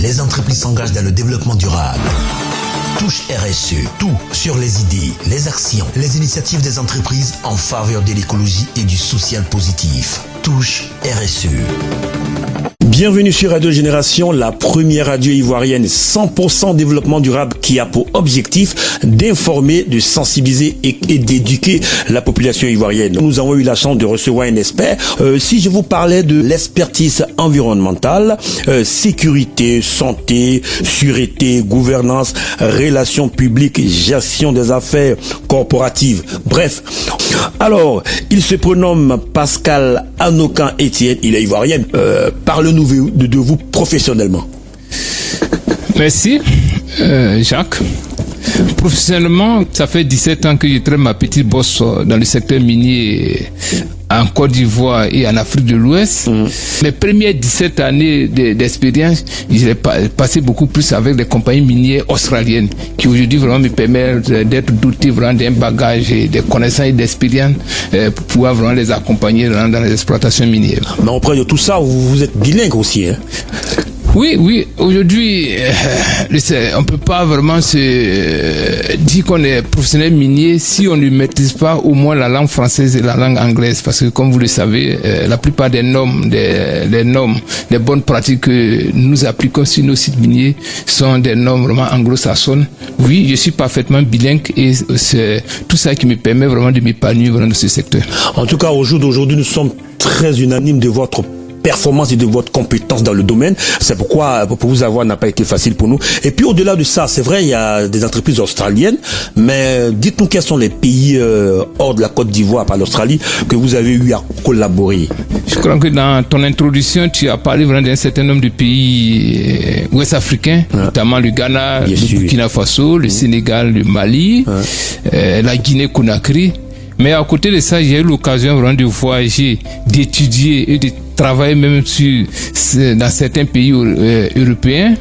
les entreprises s'engagent dans le développement durable. Touche RSE, tout sur les idées, les actions, les initiatives des entreprises en faveur de l'écologie et du social positif. Touche RSE. Bienvenue sur Radio Génération, la première radio ivoirienne 100% développement durable qui a pour objectif d'informer, de sensibiliser et d'éduquer la population ivoirienne. Nous avons eu la chance de recevoir un expert. Si je vous parlais de l'expertise environnementale, sécurité, santé, sûreté, gouvernance, relations publiques, gestion des affaires corporatives, bref. Alors, il se prénomme Pascal Anokan Etienne, il est ivoirien. Parle-nous de vous professionnellement. Merci, Jacques. Professionnellement, ça fait 17 ans que je traite ma petite bosse dans le secteur minier en Côte d'Ivoire et en Afrique de l'Ouest. Mes premières 17 années d'expérience, j'ai passé beaucoup plus avec des compagnies minières australiennes qui aujourd'hui vraiment me permettent d'être doté vraiment d'un bagage et de connaissances et d'expérience pour pouvoir vraiment les accompagner dans les exploitations minières. Mais auprès de tout ça, vous êtes bilingue aussi, hein? Oui. Aujourd'hui, on peut pas vraiment se dire qu'on est professionnel minier si on ne maîtrise pas au moins la langue française et la langue anglaise. Parce que, comme vous le savez, la plupart des normes, des bonnes pratiques que nous appliquons sur nos sites miniers sont des normes vraiment anglo-saxonnes. Oui, je suis parfaitement bilingue et c'est tout ça qui me permet vraiment de m'épanouir dans ce secteur. En tout cas, au jour d'aujourd'hui, nous sommes très unanimes de votre performance et de votre compétence dans le domaine. C'est pourquoi pour vous avoir n'a pas été facile pour nous. Et puis au-delà de ça, c'est vrai, il y a des entreprises australiennes, mais dites-nous quels sont les pays hors de la Côte d'Ivoire par l'Australie que vous avez eu à collaborer. Je crois que dans ton introduction, tu as parlé vraiment d'un certain nombre de pays ouest-africains, notamment le Ghana, le Burkina Faso, le Sénégal, le Mali, la Guinée-Conakry. Mais à côté de ça, j'ai eu l'occasion vraiment de voyager, d'étudier et de travailler même dans certains pays européens.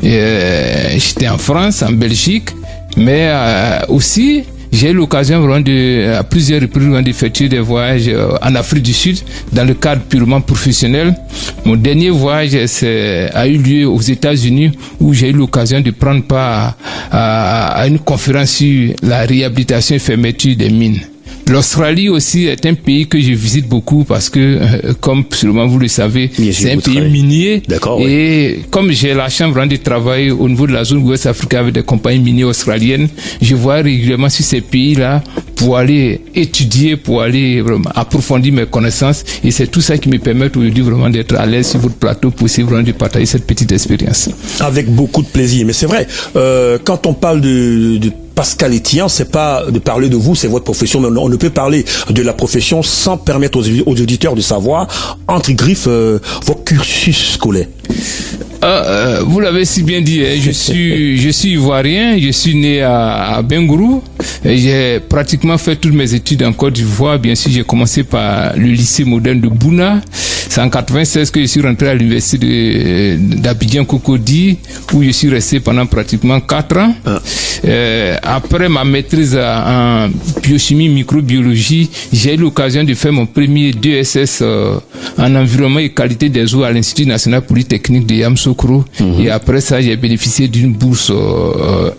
J'étais en France, en Belgique, mais aussi j'ai eu l'occasion vraiment à plusieurs reprises d'effectuer des voyages en Afrique du Sud dans le cadre purement professionnel. Mon dernier voyage a eu lieu aux États-Unis où j'ai eu l'occasion de prendre part à une conférence sur la réhabilitation et fermeture des mines. L'Australie aussi est un pays que je visite beaucoup parce que, comme sûrement vous le savez, c'est un pays minier. D'accord, et comme j'ai la chance vraiment de travailler au niveau de la zone ouest africaine avec des compagnies minières australiennes, je vois régulièrement sur ces pays-là pour aller étudier, pour aller vraiment approfondir mes connaissances. Et c'est tout ça qui me permet aujourd'hui vraiment d'être à l'aise sur votre plateau pour essayer vraiment de partager cette petite expérience. Avec beaucoup de plaisir. Mais c'est vrai, quand on parle de Pascal Etienne, c'est pas de parler de vous, c'est votre profession, mais on ne peut parler de la profession sans permettre aux auditeurs de savoir, entre griffes, votre cursus scolaire. Vous l'avez si bien dit, hein, je suis ivoirien, je suis né à Bengourou, j'ai pratiquement fait toutes mes études en Côte d'Ivoire. Bien sûr, j'ai commencé par le lycée moderne de Bouna. C'est en 96 que je suis rentré à l'université d'Abidjan Cocody, où je suis resté pendant pratiquement 4 ans. Après ma maîtrise en biochimie, microbiologie, j'ai eu l'occasion de faire mon premier DSS en environnement et qualité des eaux à l'Institut national polytechnique de Yamoussoukro. Et après ça, j'ai bénéficié d'une bourse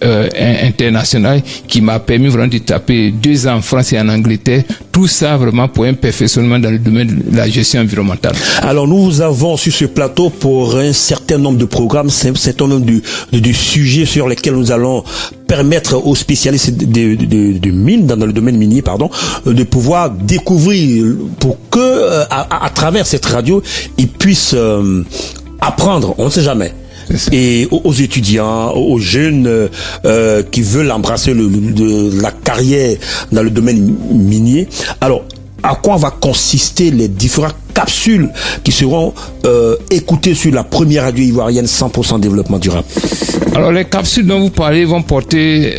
internationale qui m'a permis vraiment de taper 2 ans en France et en Angleterre. Tout ça vraiment pour un perfectionnement dans le domaine de la gestion environnementale. Alors nous avons sur ce plateau pour un certain nombre de programmes, un certain nombre de sujets sur lesquels nous allons permettre aux spécialistes de mines, dans le domaine minier, de pouvoir découvrir pour que à travers cette radio, ils puissent apprendre, on ne sait jamais. Et aux étudiants, aux jeunes qui veulent embrasser la carrière dans le domaine minier. Alors, à quoi va consister les différentes capsules qui seront écoutées sur la première radio ivoirienne 100% développement durable? Alors, les capsules dont vous parlez vont porter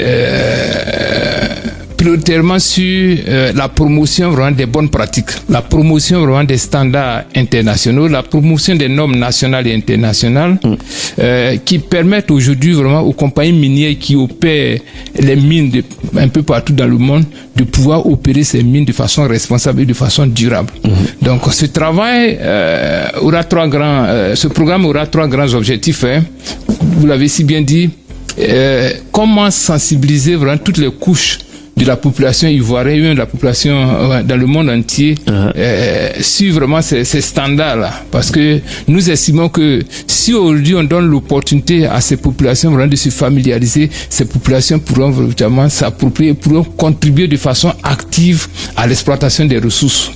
prioritairement sur la promotion vraiment des bonnes pratiques, la promotion vraiment des standards internationaux, la promotion des normes nationales et internationales qui permettent aujourd'hui vraiment aux compagnies minières qui opèrent les mines un peu partout dans le monde de pouvoir opérer ces mines de façon responsable et de façon durable. Donc ce travail aura ce programme aura 3 grands objectifs. vous l'avez si bien dit, comment sensibiliser vraiment toutes les couches de la population ivoirienne, de la population dans le monde entier, sur vraiment ces standards-là. Parce que nous estimons que si aujourd'hui on donne l'opportunité à ces populations vraiment de se familiariser, ces populations pourront vraiment s'approprier, pourront contribuer de façon active à l'exploitation des ressources.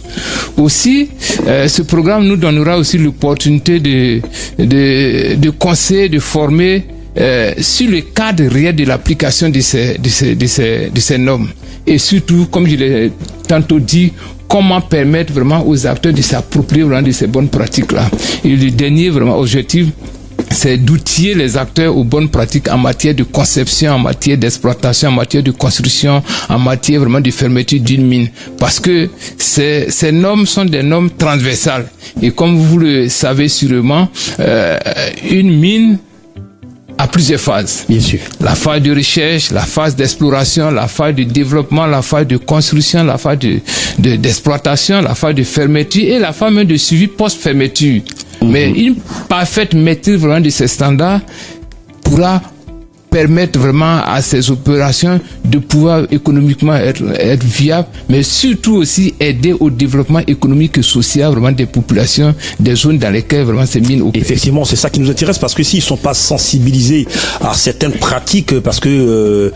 Aussi, ce programme nous donnera aussi l'opportunité de conseiller, de former sur le cadre réel de l'application de ces normes. Et surtout, comme je l'ai tantôt dit, comment permettre vraiment aux acteurs de s'approprier vraiment de ces bonnes pratiques-là. Et le dernier vraiment objectif, c'est d'outiller les acteurs aux bonnes pratiques en matière de conception, en matière d'exploitation, en matière de construction, en matière vraiment de fermeture d'une mine. Parce que ces normes sont des normes transversales. Et comme vous le savez sûrement, une mine à plusieurs phases. Bien sûr. La phase de recherche, la phase d'exploration, la phase de développement, la phase de construction, la phase d'exploitation, la phase de fermeture et la phase même de suivi post-fermeture. Mais une parfaite maîtrise vraiment de ces standards pourra permettre vraiment à ces opérations de pouvoir économiquement être viables, mais surtout aussi aider au développement économique et social vraiment des populations, des zones dans lesquelles vraiment ces mines opèrent. Effectivement, c'est ça qui nous intéresse, parce que s'ils sont pas sensibilisés à certaines pratiques, parce que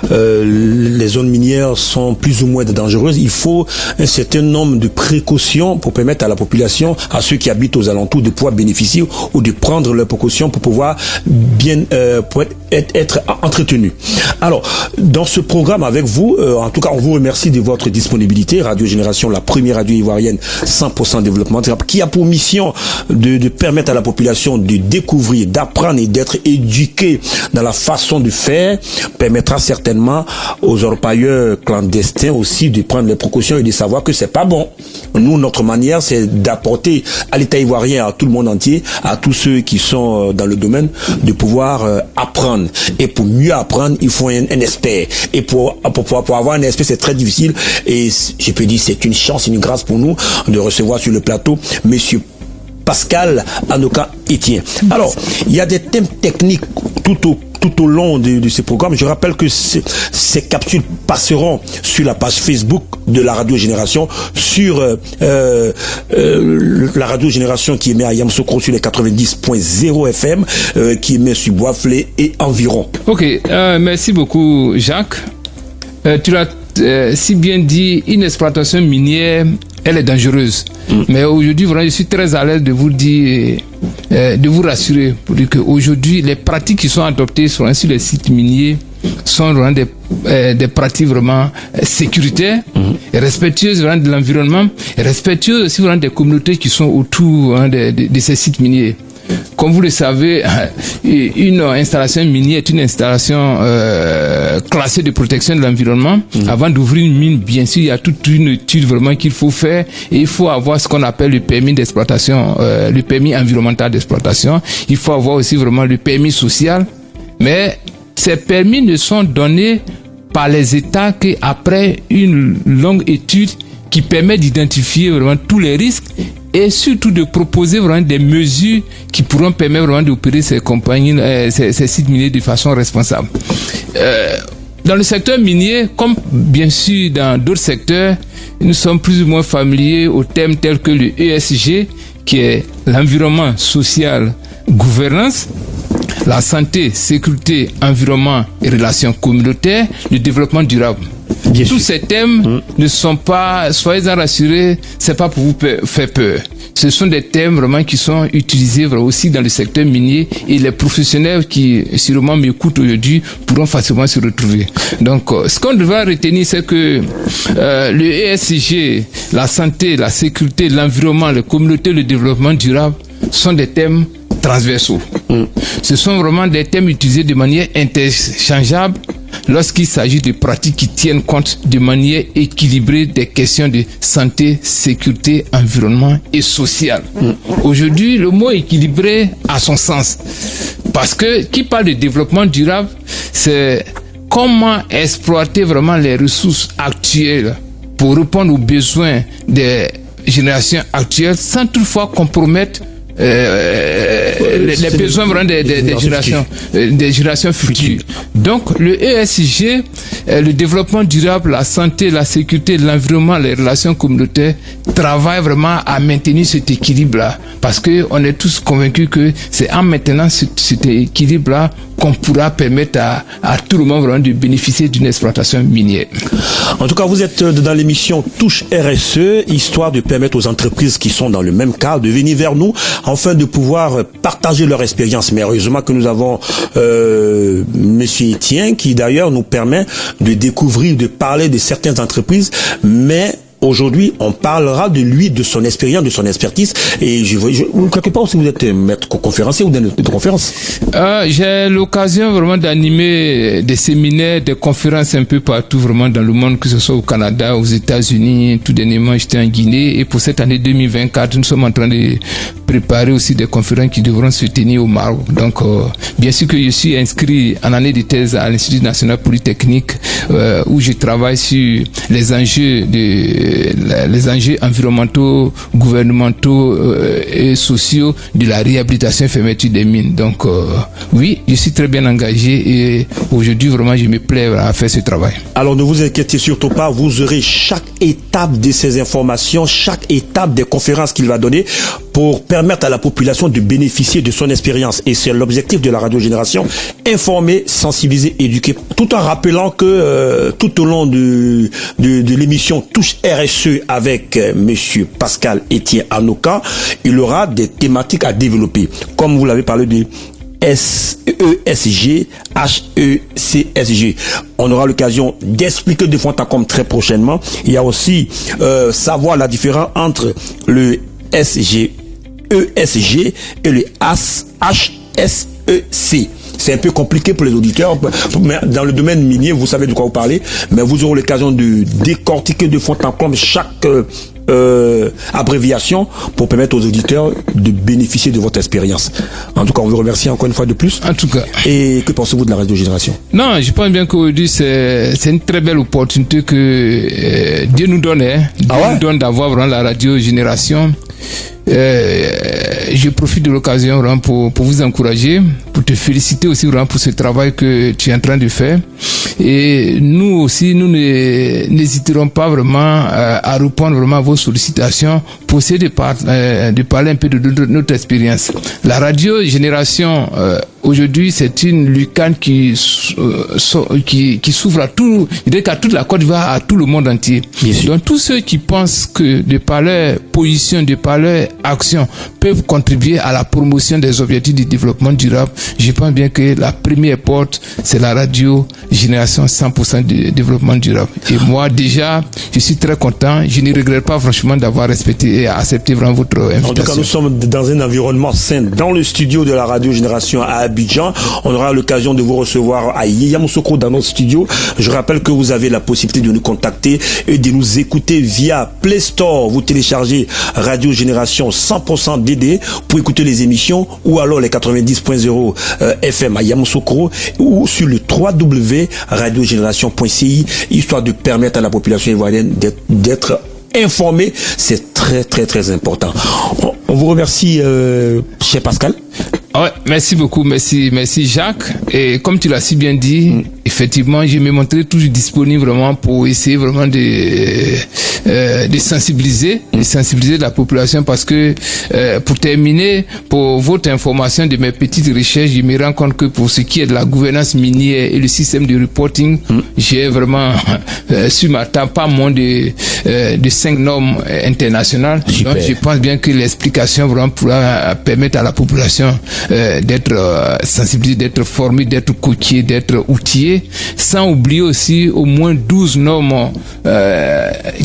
les zones minières sont plus ou moins dangereuses, il faut un certain nombre de précautions pour permettre à la population, à ceux qui habitent aux alentours, de pouvoir bénéficier ou de prendre leurs précautions pour pouvoir bien pour être entretenu. Alors, dans ce programme avec vous, en tout cas, on vous remercie de votre disponibilité. Radio Génération, la première radio ivoirienne 100% développement durable, qui a pour mission de permettre à la population de découvrir, d'apprendre et d'être éduquée dans la façon de faire, permettra certainement aux orpailleurs clandestins aussi de prendre les précautions et de savoir que c'est pas bon. Nous, notre manière, c'est d'apporter à l'État ivoirien, à tout le monde entier, à tous ceux qui sont dans le domaine, de pouvoir apprendre. Et pour mieux apprendre, il faut un expert. Et pour avoir un expert, c'est très difficile. Et je peux dire, c'est une chance, une grâce pour nous de recevoir sur le plateau Monsieur Pascal Anoka Etienne. Alors, il y a des thèmes techniques tout au long de ce programme. Je rappelle que ces capsules passeront sur la page Facebook de la Radio Génération, sur la Radio Génération qui émet à Yamoussoukro sur les 90.0 FM, qui émet sur Boisflé et environ. Ok, merci beaucoup Jacques. Tu l'as si bien dit, une exploitation minière, elle est dangereuse. Mais aujourd'hui, vraiment, je suis très à l'aise de vous dire, de vous rassurer, pour dire qu'aujourd'hui, les pratiques qui sont adoptées sur les sites miniers sont vraiment des pratiques vraiment sécuritaires, respectueuses vraiment de l'environnement, et respectueuses aussi vraiment des communautés qui sont autour de ces sites miniers. Comme vous le savez, une installation minière est une installation classée de protection de l'environnement. Avant d'ouvrir une mine, bien sûr, il y a toute une étude vraiment qu'il faut faire, et il faut avoir ce qu'on appelle le permis d'exploitation, le permis environnemental d'exploitation. Il faut avoir aussi vraiment le permis social. Mais ces permis ne sont donnés par les États qu'après une longue étude qui permet d'identifier vraiment tous les risques et surtout de proposer vraiment des mesures qui pourront permettre vraiment d'opérer ces compagnies, ces sites miniers de façon responsable. Dans le secteur minier, comme bien sûr dans d'autres secteurs, nous sommes plus ou moins familiers aux thèmes tels que le ESG, qui est l'environnement social, gouvernance, la santé, sécurité, environnement et relations communautaires, le développement durable. Bien Tous sûr. Ces thèmes ne sont pas, soyez-en rassurés, c'est pas pour vous faire peur. Ce sont des thèmes vraiment qui sont utilisés aussi dans le secteur minier, et les professionnels qui sûrement m'écoutent aujourd'hui pourront facilement se retrouver. Donc, ce qu'on devra retenir, c'est que le ESG, la santé, la sécurité, l'environnement, la communauté, le développement durable sont des thèmes transversaux. Ce sont vraiment des thèmes utilisés de manière interchangeable lorsqu'il s'agit de pratiques qui tiennent compte de manière équilibrée des questions de santé, sécurité, environnement et social. Aujourd'hui, le mot équilibré a son sens, parce que qui parle de développement durable, c'est comment exploiter vraiment les ressources actuelles pour répondre aux besoins des générations actuelles sans toutefois compromettre les besoins vraiment des générations futures. Donc le ESG, le développement durable, la santé, la sécurité, l'environnement, les relations communautaires, travaillent vraiment à maintenir cet équilibre-là, parce que on est tous convaincus que c'est en maintenant cet équilibre-là qu'on pourra permettre à tout le monde vraiment de bénéficier d'une exploitation minière. En tout cas, vous êtes dans l'émission Touche RSE, histoire de permettre aux entreprises qui sont dans le même cas de venir vers nous afin de pouvoir partager leur expérience. Mais heureusement que nous avons Monsieur Etienne qui d'ailleurs nous permet de découvrir, de parler de certaines entreprises, mais aujourd'hui, on parlera de lui, de son expérience, de son expertise. Et quelque part aussi, vous êtes maître conférencier ou de conférence. J'ai l'occasion vraiment d'animer des séminaires, des conférences un peu partout vraiment dans le monde, que ce soit au Canada, aux États-Unis. Tout dernièrement, j'étais en Guinée. Et pour cette année 2024, nous sommes en train de préparer aussi des conférences qui devront se tenir au Maroc. Donc, bien sûr que je suis inscrit en année de thèse à l'Institut national polytechnique, où je travaille sur les enjeux environnementaux, gouvernementaux et sociaux de la réhabilitation et fermeture des mines. Donc oui, je suis très bien engagé et aujourd'hui vraiment je me plais à faire ce travail. Alors ne vous inquiétez surtout pas, vous aurez chaque étape de ces informations, chaque étape des conférences qu'il va donner pour permettre à la population de bénéficier de son expérience. Et c'est l'objectif de la Radio Génération, informer, sensibiliser, éduquer, tout en rappelant que tout au long de l'émission Touche RSE avec Monsieur Pascal Etienne Anoka, il aura des thématiques à développer. Comme vous l'avez parlé de ESG, HECSG. On aura l'occasion d'expliquer de fond en comble très prochainement. Il y a aussi savoir la différence entre le ESG et le HSEC. C'est un peu compliqué pour les auditeurs, mais dans le domaine minier, vous savez de quoi vous parlez, mais vous aurez l'occasion de décortiquer de fond en comble chaque abréviation pour permettre aux auditeurs de bénéficier de votre expérience. En tout cas, on vous remercie encore une fois de plus. En tout cas. Et que pensez-vous de la Radio Génération? Non, je pense bien qu'aujourd'hui, c'est une très belle opportunité que Dieu nous donne. Nous donne d'avoir vraiment la Radio Génération. Je profite de l'occasion vraiment pour vous encourager, pour te féliciter aussi vraiment pour ce travail que tu es en train de faire. Et nous aussi, nous n'hésiterons pas vraiment à répondre vraiment à vos sollicitations pour essayer de parler un peu de notre expérience. La Radio Génération, aujourd'hui, c'est une lucarne qui s'ouvre à tout, je dirais qu'à toute la Côte d'Ivoire, à tout le monde entier. Donc tous ceux qui pensent que de par leur position, de par leur action, peuvent contribuer à la promotion des objectifs du développement durable, je pense bien que la première porte, c'est la Radio Génération 100% de développement durable. Et moi, déjà, je suis très content. Je ne regrette pas franchement d'avoir respecté et accepté vraiment votre invitation. En tout cas, nous sommes dans un environnement sain, dans le studio de la Radio Génération à Abidjan. On aura l'occasion de vous recevoir à Yamoussoukro dans notre studio. Je rappelle que vous avez la possibilité de nous contacter et de nous écouter via Play Store. Vous téléchargez Radio Génération 100% DD pour écouter les émissions, ou alors les 90.0 FM à Yamoussoukro, ou sur le www.radiogénération.ci, histoire de permettre à la population ivoirienne d'être informée. C'est très très très important. On vous remercie, cher Pascal. Ouais, merci beaucoup, merci Jacques. Et comme tu l'as si bien dit, effectivement, je me montrerai toujours disponible vraiment pour essayer vraiment de sensibiliser la population, parce que pour terminer, pour votre information de mes petites recherches, je me rends compte que pour ce qui est de la gouvernance minière et le système de reporting, j'ai vraiment sur ma table pas moins de 5 normes internationales. Super. Donc je pense bien que l'explication vraiment pourra permettre à la population d'être sensibilisée, d'être formée, d'être coachée, d'être outillée, sans oublier aussi au moins 12 normes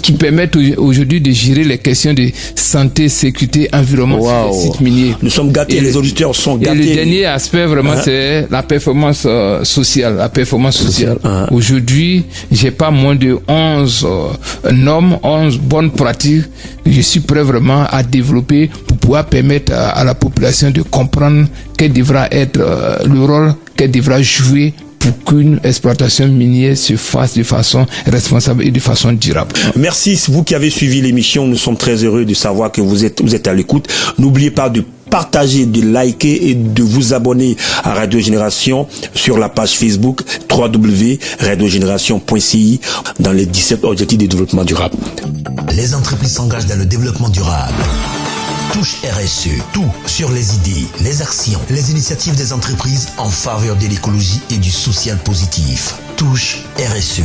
qui permettent aujourd'hui de gérer les questions de santé, sécurité, environnement sur les sites miniers. Nous sommes gâtés, les auditeurs sont gâtés. Et le dernier aspect vraiment, c'est la performance sociale. La performance sociale. Aujourd'hui, j'ai pas moins de 11 normes, 11 bonnes pratiques que je suis prêt vraiment à développer pour pouvoir permettre à la population de comprendre quel devra être le rôle qu'elle devra jouer pour qu'une exploitation minière se fasse de façon responsable et de façon durable. Merci, vous qui avez suivi l'émission, nous sommes très heureux de savoir que vous êtes à l'écoute. N'oubliez pas de partager, de liker et de vous abonner à Radio Génération sur la page Facebook www.radiogénération.ci dans les 17 objectifs de développement durable. Les entreprises s'engagent dans le développement durable. Touche RSE, tout sur les idées, les actions, les initiatives des entreprises en faveur de l'écologie et du social positif. Touche RSE.